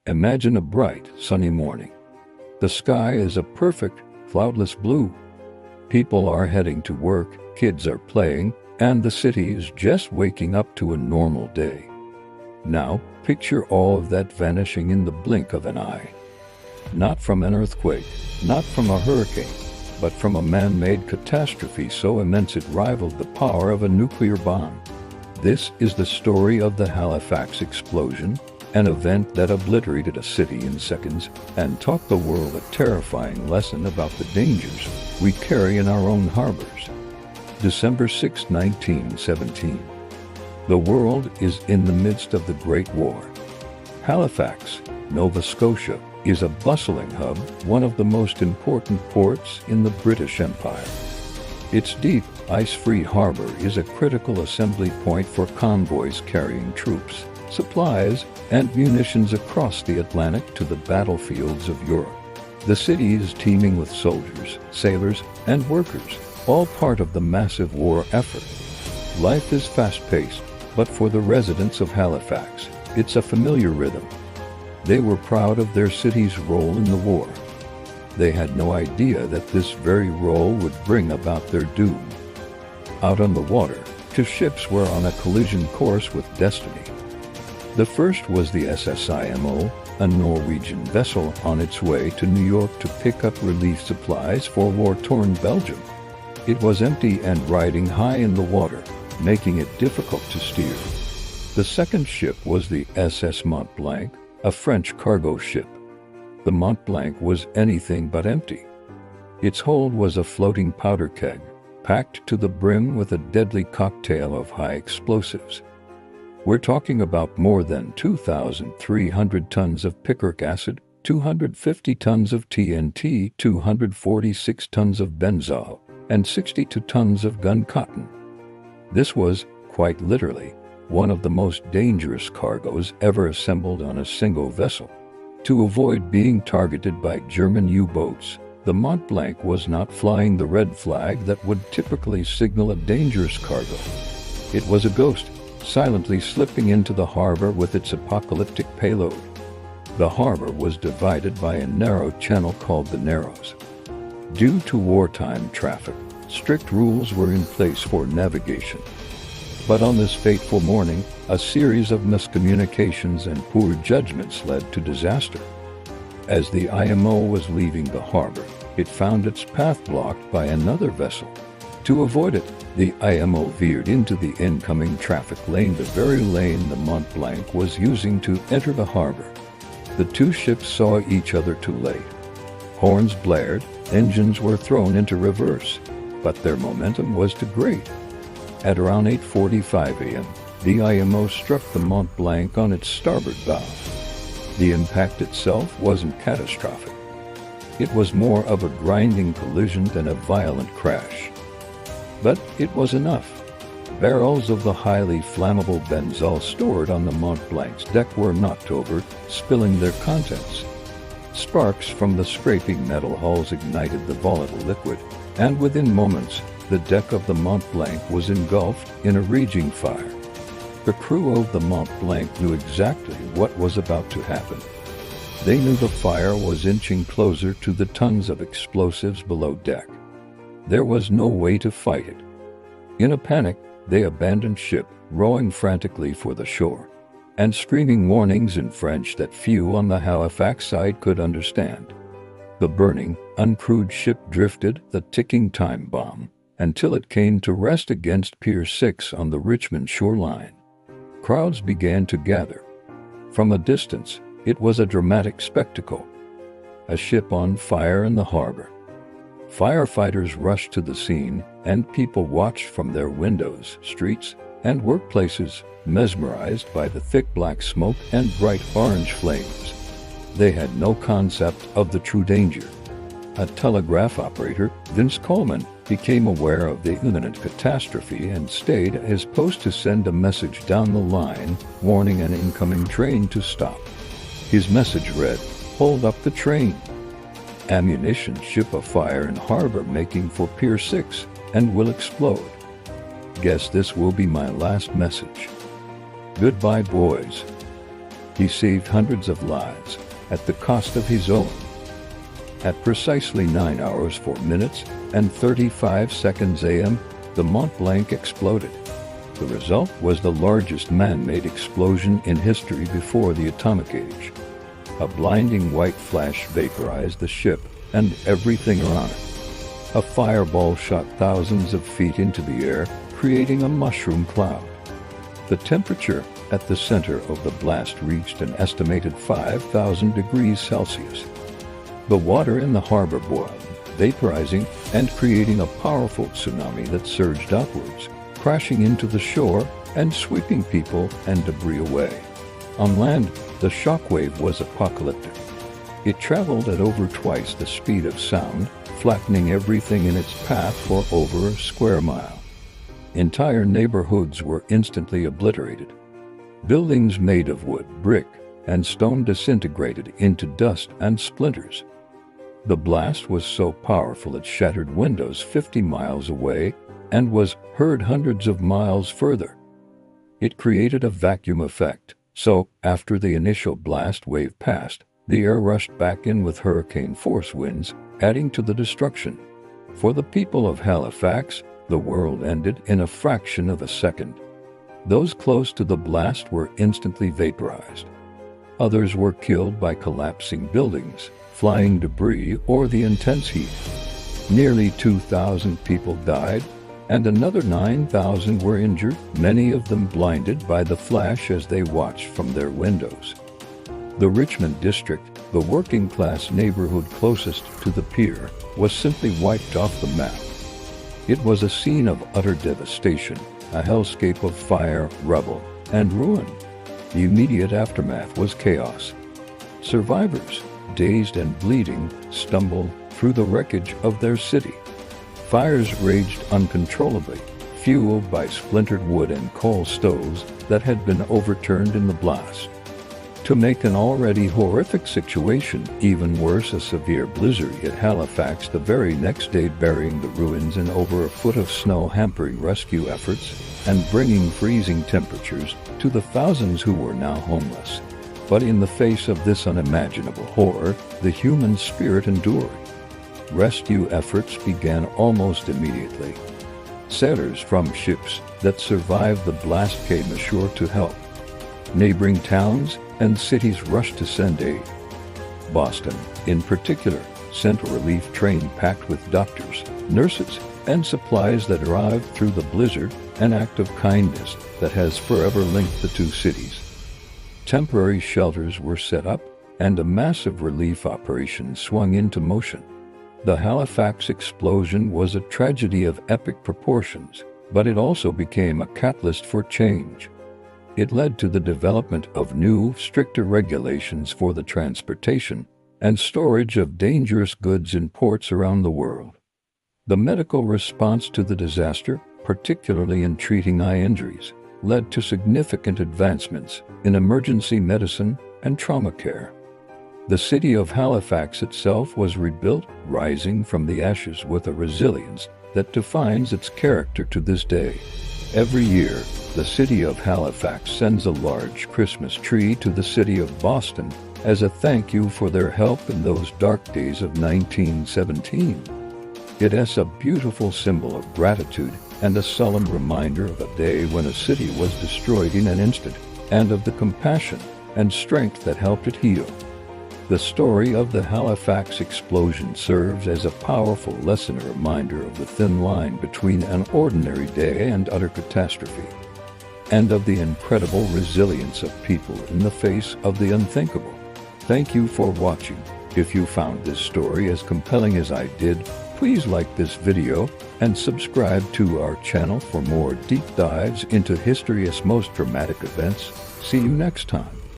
Imagine a bright, sunny morning. The sky is a perfect, cloudless blue. People are heading to work, kids are playing, and the city is just waking up to a normal day. Now, picture all of that vanishing in the blink of an eye. Not from an earthquake, not from a hurricane, but from a man-made catastrophe so immense it rivaled the power of a nuclear bomb. This is the story of the Halifax explosion, an event that obliterated a city in seconds and taught the world a terrifying lesson about the dangers we carry in our own harbors. December 6, 1917. The world is in the midst of the Great War. Halifax, Nova Scotia, is a bustling hub, one of the most important ports in the British Empire. Its deep, ice-free harbor is a critical assembly point for convoys carrying troops, supplies, and munitions across the Atlantic to the battlefields of Europe. The city is teeming with soldiers, sailors, and workers, all part of the massive war effort. Life is fast-paced, but for the residents of Halifax, it's a familiar rhythm. They were proud of their city's role in the war. They had no idea that this very role would bring about their doom. Out on the water, two ships were on a collision course with destiny. The first was the SS IMO, a Norwegian vessel on its way to New York to pick up relief supplies for war-torn Belgium. It was empty and riding high in the water, making it difficult to steer. The second ship was the SS Mont Blanc, a French cargo ship. The Mont Blanc was anything but empty. Its hold was a floating powder keg, packed to the brim with a deadly cocktail of high explosives. We're talking about more than 2,300 tons of picric acid, 250 tons of TNT, 246 tons of benzol, and 62 tons of gun cotton. This was, quite literally, one of the most dangerous cargoes ever assembled on a single vessel. To avoid being targeted by German U-boats, the Mont Blanc was not flying the red flag that would typically signal a dangerous cargo. It was a ghost, silently slipping into the harbor with its apocalyptic payload. The harbor was divided by a narrow channel called the Narrows. Due to wartime traffic, strict rules were in place for navigation. But on this fateful morning, a series of miscommunications and poor judgments led to disaster. As the IMO was leaving the harbor, it found its path blocked by another vessel. To avoid it, the IMO veered into the incoming traffic lane, the very lane the Mont Blanc was using to enter the harbor. The two ships saw each other too late. Horns blared, engines were thrown into reverse, but their momentum was too great. At around 8:45 a.m., the IMO struck the Mont Blanc on its starboard bow. The impact itself wasn't catastrophic. It was more of a grinding collision than a violent crash. But it was enough. Barrels of the highly flammable benzol stored on the Mont Blanc's deck were knocked over, spilling their contents. Sparks from the scraping metal hulls ignited the volatile liquid, and within moments, the deck of the Mont Blanc was engulfed in a raging fire. The crew of the Mont Blanc knew exactly what was about to happen. They knew the fire was inching closer to the tons of explosives below deck. There was no way to fight it. In a panic, they abandoned ship, rowing frantically for the shore, and screaming warnings in French that few on the Halifax side could understand. The burning, uncrewed ship drifted, the ticking time bomb, until it came to rest against Pier 6 on the Richmond shoreline. Crowds began to gather. From a distance, it was a dramatic spectacle. A ship on fire in the harbor. Firefighters rushed to the scene, and people watched from their windows, streets, and workplaces, mesmerized by the thick black smoke and bright orange flames. They had no concept of the true danger. A telegraph operator, Vince Coleman, became aware of the imminent catastrophe and stayed at his post to send a message down the line, warning an incoming train to stop. His message read, "Hold up the train. Ammunition ship afire in harbor making for Pier 6 and will explode. Guess this will be my last message. Goodbye, boys." He saved hundreds of lives at the cost of his own. At precisely 9 hours 4 minutes and 35 seconds a.m., the Mont Blanc exploded. The result was the largest man-made explosion in history before the atomic age. A blinding white flash vaporized the ship and everything around it. A fireball shot thousands of feet into the air, creating a mushroom cloud. The temperature at the center of the blast reached an estimated 5,000 degrees Celsius. The water in the harbor boiled, vaporizing and creating a powerful tsunami that surged upwards, crashing into the shore and sweeping people and debris away. On land, the shockwave was apocalyptic. It traveled at over twice the speed of sound, flattening everything in its path for over a square mile. Entire neighborhoods were instantly obliterated. Buildings made of wood, brick, and stone disintegrated into dust and splinters. The blast was so powerful it shattered windows 50 miles away and was heard hundreds of miles further. It created a vacuum effect, so after the initial blast wave passed, the air rushed back in with hurricane-force winds, adding to the destruction. For the people of Halifax, the world ended in a fraction of a second. Those close to the blast were instantly vaporized. Others were killed by collapsing buildings, flying debris, or the intense heat. Nearly 2,000 people died, and another 9,000 were injured, many of them blinded by the flash as they watched from their windows. The Richmond district, the working-class neighborhood closest to the pier, was simply wiped off the map. It was a scene of utter devastation, a hellscape of fire, rubble, and ruin. The immediate aftermath was chaos. Survivors, dazed and bleeding, stumbled through the wreckage of their city. Fires raged uncontrollably, fueled by splintered wood and coal stoves that had been overturned in the blast. To make an already horrific situation even worse, a severe blizzard hit Halifax the very next day, burying the ruins in over a foot of snow, hampering rescue efforts and bringing freezing temperatures to the thousands who were now homeless. But in the face of this unimaginable horror, the human spirit endured. Rescue efforts began almost immediately. Sailors from ships that survived the blast came ashore to help. Neighboring towns and cities rushed to send aid. Boston, in particular, sent a relief train packed with doctors, nurses, and supplies that arrived through the blizzard, an act of kindness that has forever linked the two cities. Temporary shelters were set up, and a massive relief operation swung into motion. The Halifax explosion was a tragedy of epic proportions, but it also became a catalyst for change. It led to the development of new, stricter regulations for the transportation and storage of dangerous goods in ports around the world. The medical response to the disaster, particularly in treating eye injuries, led to significant advancements in emergency medicine and trauma care. The city of Halifax itself was rebuilt, rising from the ashes with a resilience that defines its character to this day. Every year, the city of Halifax sends a large Christmas tree to the city of Boston as a thank you for their help in those dark days of 1917. It is a beautiful symbol of gratitude and a solemn reminder of a day when a city was destroyed in an instant, and of the compassion and strength that helped it heal. The story of the Halifax explosion serves as a powerful lesson, a reminder of the thin line between an ordinary day and utter catastrophe, and of the incredible resilience of people in the face of the unthinkable. Thank you for watching. If you found this story as compelling as I did, please like this video and subscribe to our channel for more deep dives into history's most dramatic events. See you next time.